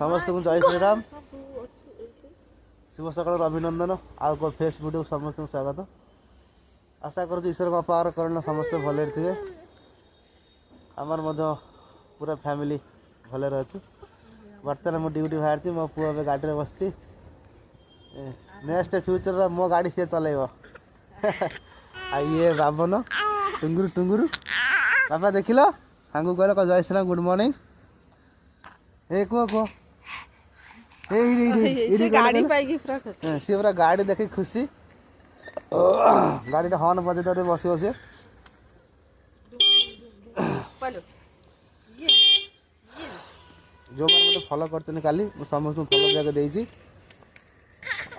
समस्त को जय श्री राम शुभ सकाल अभिनंदन आउ फेस वीडियो समस्त को स्वागत आशा करूँ ईश्वर बापार करण समस्त भले थे आमर पूरा फैमिली भले अच्छे बर्तमान मो ड्यूटी बाहर मो पुआ ए गाड़ी में बस नेक्स्ट फ्यूचर मो गाड़ी सी चलेब ये बाबन टुंगुरु टुंगुरु बाबा देख लो हमको कहल जय श्री राम गुड मॉर्निंग ए कह सी पूरा गाड़ी देख खुशी गाड़ी हॉर्न बजे बस बस जो मैंने फॉलो करते काली समस्त फॉलो बैग देती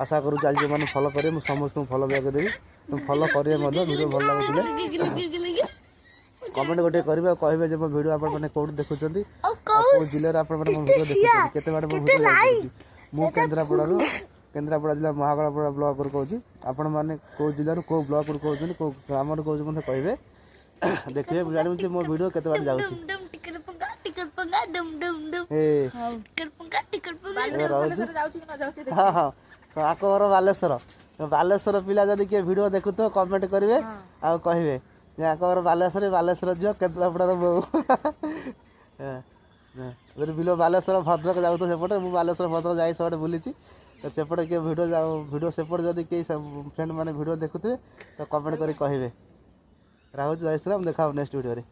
आशा करूँ आज जो मैंने फॉलो करेंगे समस्त फॉलो बैग देवी तुम फॉलो करेंगे वीडियो भल लगे कमेंट गोटे करेंगे कहे जो मो वीडियो आपने कौट देखुं कौ जिले में वीडियो देखुं केते बाटे मो वीडियो मु केन्द्रापड़ा जिला महाकालपड़ा ब्लॉक कहूँ आपण मैंने कौ जिलूर कौ ब्लॉक कहते कौ ग्राम कहते मतलब कहे देखिए जानी मो वीडियो केते बाटे जाऊँ हाँ हाँ आक घर बालेश्वर बालेश्वर पिला जदि किए वीडियो देखु तो कमेंट करेंगे आ कहे आक घर बालेश्वर बालेश्वर झील केन्द्रापड़ार बो बिलो बालेश्वर भद्रक जाऊ तो सेपटे मुझे बालेश्वर भद्रक जाए सब बुली तो सेपटे किए वीडियो सेपटे जदि कई फ्रेंड मैंने वीडियो देखुए तो कमेंट कर कहे राहुल जय श्री राम देखा नेक्स्ट वीडियो रे।